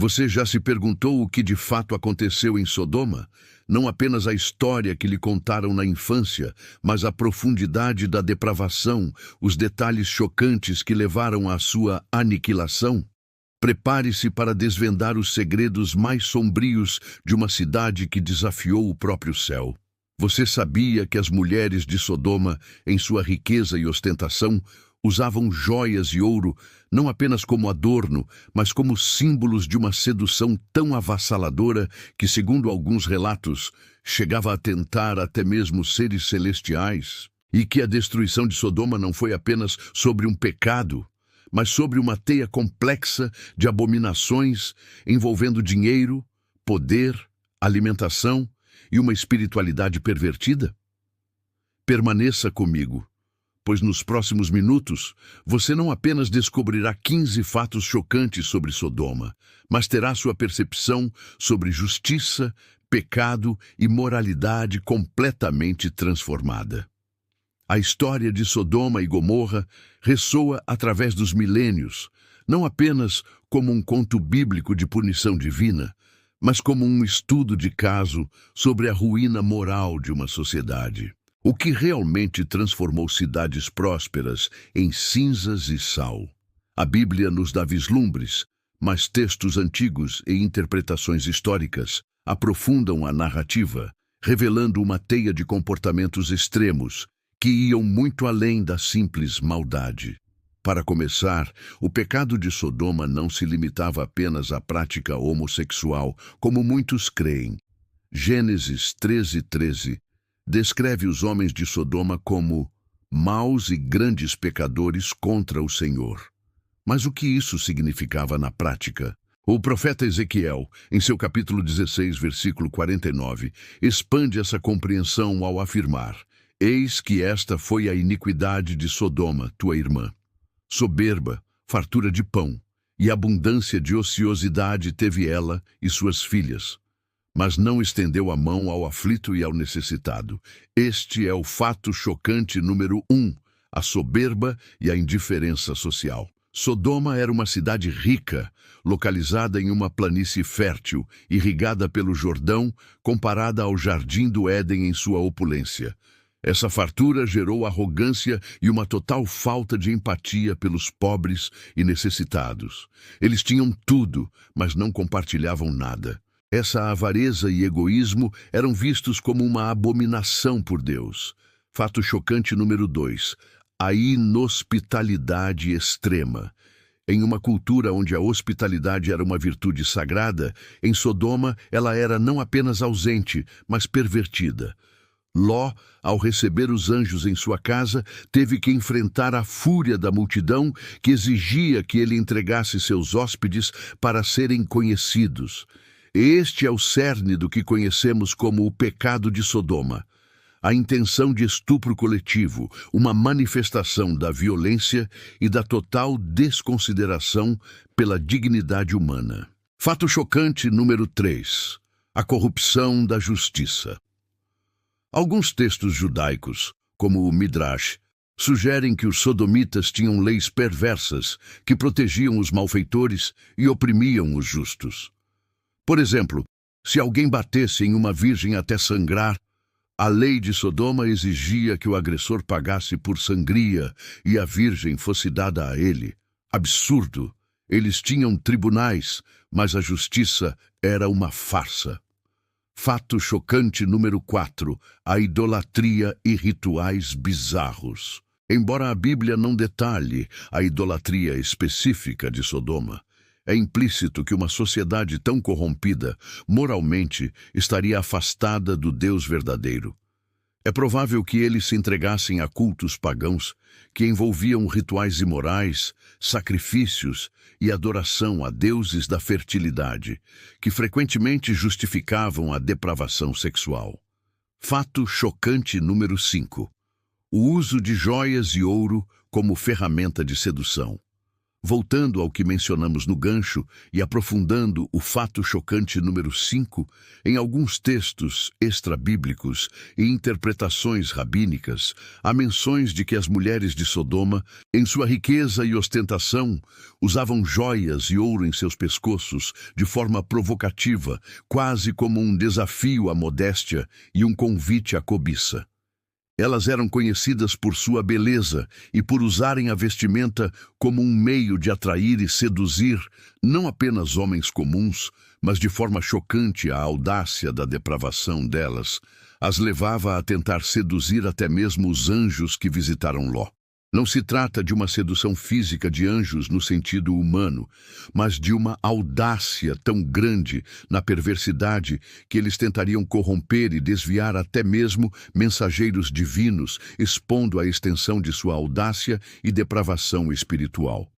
Você já se perguntou o que de fato aconteceu em Sodoma? Não apenas a história que lhe contaram na infância, mas a profundidade da depravação, os detalhes chocantes que levaram à sua aniquilação? Prepare-se para desvendar os segredos mais sombrios de uma cidade que desafiou o próprio céu. Você sabia que as mulheres de Sodoma, em sua riqueza e ostentação, usavam joias e ouro não apenas como adorno, mas como símbolos de uma sedução tão avassaladora que, segundo alguns relatos, chegava a tentar até mesmo seres celestiais? E que a destruição de Sodoma não foi apenas sobre um pecado, mas sobre uma teia complexa de abominações envolvendo dinheiro, poder, alimentação e uma espiritualidade pervertida? Permaneça comigo, pois nos próximos minutos você não apenas descobrirá 15 fatos chocantes sobre Sodoma, mas terá sua percepção sobre justiça, pecado e moralidade completamente transformada. A história de Sodoma e Gomorra ressoa através dos milênios, não apenas como um conto bíblico de punição divina, mas como um estudo de caso sobre a ruína moral de uma sociedade. O que realmente transformou cidades prósperas em cinzas e sal? A Bíblia nos dá vislumbres, mas textos antigos e interpretações históricas aprofundam a narrativa, revelando uma teia de comportamentos extremos que iam muito além da simples maldade. Para começar, o pecado de Sodoma não se limitava apenas à prática homossexual, como muitos creem. Gênesis 13:13 descreve os homens de Sodoma como maus e grandes pecadores contra o Senhor. Mas o que isso significava na prática? O profeta Ezequiel, em seu capítulo 16, versículo 49, expande essa compreensão ao afirmar: Eis que esta foi a iniquidade de Sodoma, tua irmã. Soberba, fartura de pão, e abundância de ociosidade teve ela e suas filhas. Mas não estendeu a mão ao aflito e ao necessitado. Este é o fato chocante número 1, a soberba e a indiferença social. Sodoma era uma cidade rica, localizada em uma planície fértil, irrigada pelo Jordão, comparada ao jardim do Éden em sua opulência. Essa fartura gerou arrogância e uma total falta de empatia pelos pobres e necessitados. Eles tinham tudo, mas não compartilhavam nada. Essa avareza e egoísmo eram vistos como uma abominação por Deus. Fato chocante número 2. A inhospitalidade extrema. Em uma cultura onde a hospitalidade era uma virtude sagrada, em Sodoma ela era não apenas ausente, mas pervertida. Ló, ao receber os anjos em sua casa, teve que enfrentar a fúria da multidão que exigia que ele entregasse seus hóspedes para serem conhecidos. Este é o cerne do que conhecemos como o pecado de Sodoma. A intenção de estupro coletivo, uma manifestação da violência e da total desconsideração pela dignidade humana. Fato chocante número 3. A corrupção da justiça. Alguns textos judaicos, como o Midrash, sugerem que os sodomitas tinham leis perversas que protegiam os malfeitores e oprimiam os justos. Por exemplo, se alguém batesse em uma virgem até sangrar, a lei de Sodoma exigia que o agressor pagasse por sangria e a virgem fosse dada a ele. Absurdo! Eles tinham tribunais, mas a justiça era uma farsa. Fato chocante número 4. A idolatria e rituais bizarros. Embora a Bíblia não detalhe a idolatria específica de Sodoma, é implícito que uma sociedade tão corrompida, moralmente, estaria afastada do Deus verdadeiro. É provável que eles se entregassem a cultos pagãos que envolviam rituais imorais, sacrifícios e adoração a deuses da fertilidade, que frequentemente justificavam a depravação sexual. Fato chocante número 5. O uso de joias e ouro como ferramenta de sedução. Voltando ao que mencionamos no gancho e aprofundando o fato chocante número 5, em alguns textos extrabíblicos e interpretações rabínicas, há menções de que as mulheres de Sodoma, em sua riqueza e ostentação, usavam joias e ouro em seus pescoços de forma provocativa, quase como um desafio à modéstia e um convite à cobiça. Elas eram conhecidas por sua beleza e por usarem a vestimenta como um meio de atrair e seduzir não apenas homens comuns, mas de forma chocante a audácia da depravação delas as levava a tentar seduzir até mesmo os anjos que visitaram Ló. Não se trata de uma sedução física de anjos no sentido humano, mas de uma audácia tão grande na perversidade que eles tentariam corromper e desviar até mesmo mensageiros divinos, expondo a extensão de sua audácia e depravação espiritual.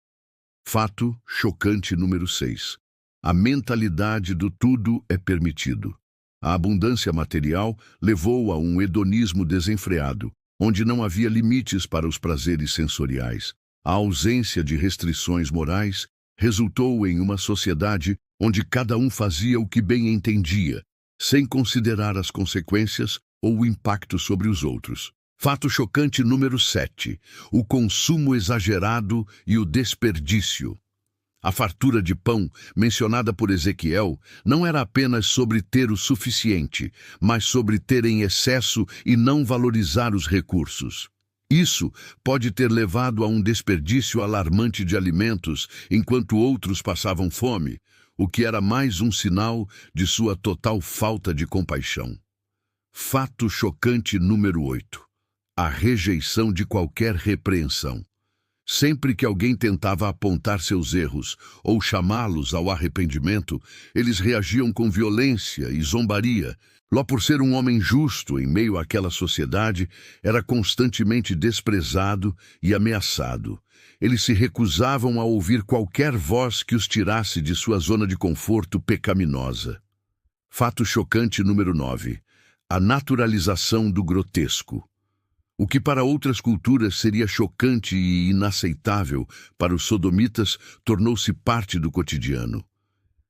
Fato chocante número 6. A mentalidade do tudo é permitido. A abundância material levou a um hedonismo desenfreado, onde não havia limites para os prazeres sensoriais. A ausência de restrições morais resultou em uma sociedade onde cada um fazia o que bem entendia, sem considerar as consequências ou o impacto sobre os outros. Fato chocante número 7. O consumo exagerado e o desperdício. A fartura de pão, mencionada por Ezequiel, não era apenas sobre ter o suficiente, mas sobre ter em excesso e não valorizar os recursos. Isso pode ter levado a um desperdício alarmante de alimentos, enquanto outros passavam fome, o que era mais um sinal de sua total falta de compaixão. Fato chocante número 8. A rejeição de qualquer repreensão. Sempre que alguém tentava apontar seus erros ou chamá-los ao arrependimento, eles reagiam com violência e zombaria. Ló, por ser um homem justo em meio àquela sociedade, era constantemente desprezado e ameaçado. Eles se recusavam a ouvir qualquer voz que os tirasse de sua zona de conforto pecaminosa. Fato chocante número 9. A naturalização do grotesco. O que para outras culturas seria chocante e inaceitável, para os sodomitas tornou-se parte do cotidiano.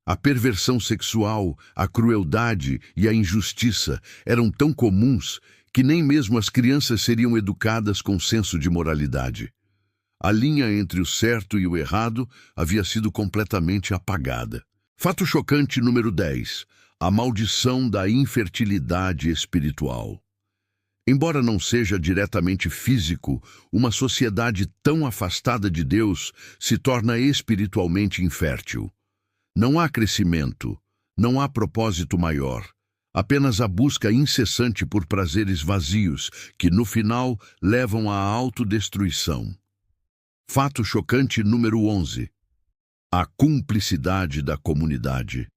A perversão sexual, a crueldade e a injustiça eram tão comuns que nem mesmo as crianças seriam educadas com senso de moralidade. A linha entre o certo e o errado havia sido completamente apagada. Fato chocante número 10. A maldição da infertilidade espiritual. Embora não seja diretamente físico, uma sociedade tão afastada de Deus se torna espiritualmente infértil. Não há crescimento, não há propósito maior, apenas a busca incessante por prazeres vazios que, no final, levam à autodestruição. Fato chocante número 11. A cumplicidade da comunidade.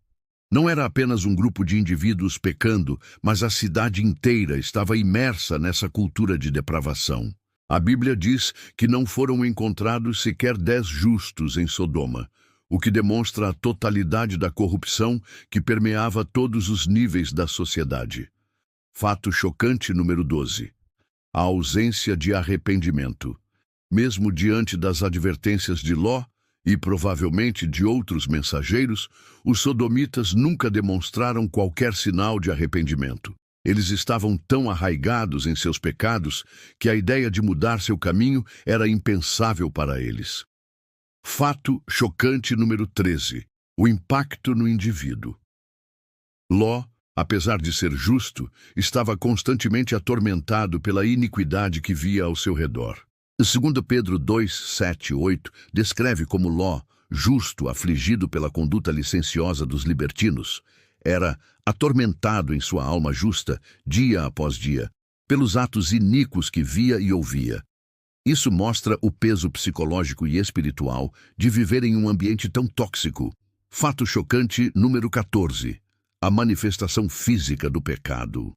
Não era apenas um grupo de indivíduos pecando, mas a cidade inteira estava imersa nessa cultura de depravação. A Bíblia diz que não foram encontrados sequer 10 justos em Sodoma, o que demonstra a totalidade da corrupção que permeava todos os níveis da sociedade. Fato chocante número 12. A ausência de arrependimento. Mesmo diante das advertências de Ló, e provavelmente de outros mensageiros, os sodomitas nunca demonstraram qualquer sinal de arrependimento. Eles estavam tão arraigados em seus pecados que a ideia de mudar seu caminho era impensável para eles. Fato chocante número 13. O impacto no indivíduo. Ló, apesar de ser justo, estava constantemente atormentado pela iniquidade que via ao seu redor. 2 Pedro 2, 7 e 8 descreve como Ló, justo, afligido pela conduta licenciosa dos libertinos, era atormentado em sua alma justa, dia após dia, pelos atos iníquos que via e ouvia. Isso mostra o peso psicológico e espiritual de viver em um ambiente tão tóxico. Fato chocante número 14. A manifestação física do pecado.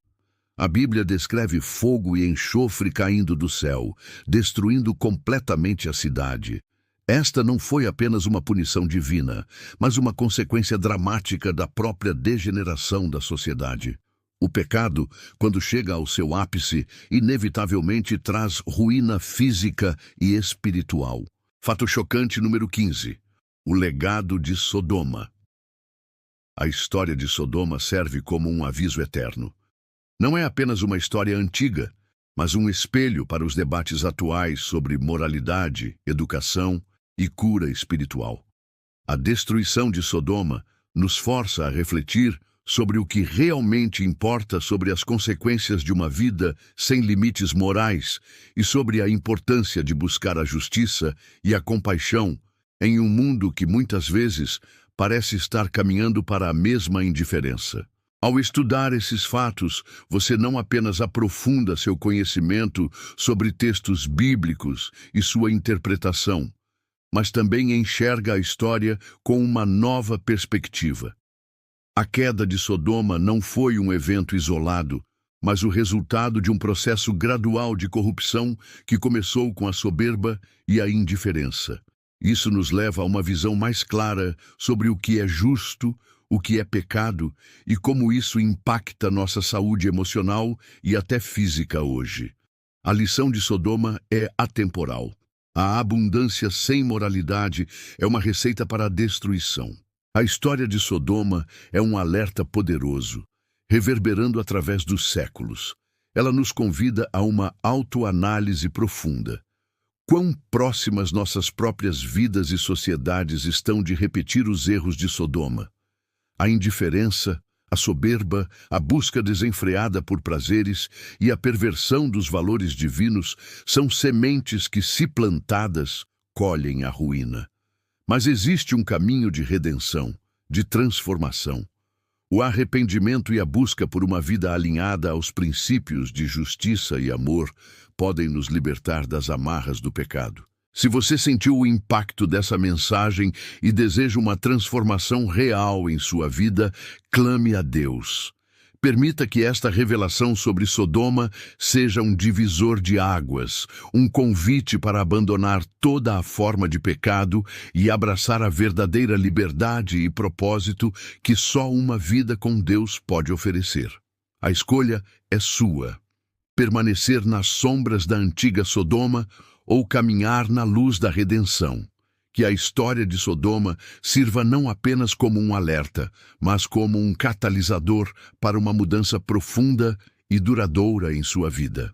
A Bíblia descreve fogo e enxofre caindo do céu, destruindo completamente a cidade. Esta não foi apenas uma punição divina, mas uma consequência dramática da própria degeneração da sociedade. O pecado, quando chega ao seu ápice, inevitavelmente traz ruína física e espiritual. Fato chocante número 15. O legado de Sodoma. A história de Sodoma serve como um aviso eterno. Não é apenas uma história antiga, mas um espelho para os debates atuais sobre moralidade, educação e cura espiritual. A destruição de Sodoma nos força a refletir sobre o que realmente importa, sobre as consequências de uma vida sem limites morais e sobre a importância de buscar a justiça e a compaixão em um mundo que muitas vezes parece estar caminhando para a mesma indiferença. Ao estudar esses fatos, você não apenas aprofunda seu conhecimento sobre textos bíblicos e sua interpretação, mas também enxerga a história com uma nova perspectiva. A queda de Sodoma não foi um evento isolado, mas o resultado de um processo gradual de corrupção que começou com a soberba e a indiferença. Isso nos leva a uma visão mais clara sobre o que é justo, o que é pecado e como isso impacta nossa saúde emocional e até física hoje. A lição de Sodoma é atemporal. A abundância sem moralidade é uma receita para a destruição. A história de Sodoma é um alerta poderoso, reverberando através dos séculos. Ela nos convida a uma autoanálise profunda. Quão próximas nossas próprias vidas e sociedades estão de repetir os erros de Sodoma? A indiferença, a soberba, a busca desenfreada por prazeres e a perversão dos valores divinos são sementes que, se plantadas, colhem a ruína. Mas existe um caminho de redenção, de transformação. O arrependimento e a busca por uma vida alinhada aos princípios de justiça e amor podem nos libertar das amarras do pecado. Se você sentiu o impacto dessa mensagem e deseja uma transformação real em sua vida, clame a Deus. Permita que esta revelação sobre Sodoma seja um divisor de águas, um convite para abandonar toda a forma de pecado e abraçar a verdadeira liberdade e propósito que só uma vida com Deus pode oferecer. A escolha é sua: permanecer nas sombras da antiga Sodoma ou caminhar na luz da redenção. Que a história de Sodoma sirva não apenas como um alerta, mas como um catalisador para uma mudança profunda e duradoura em sua vida.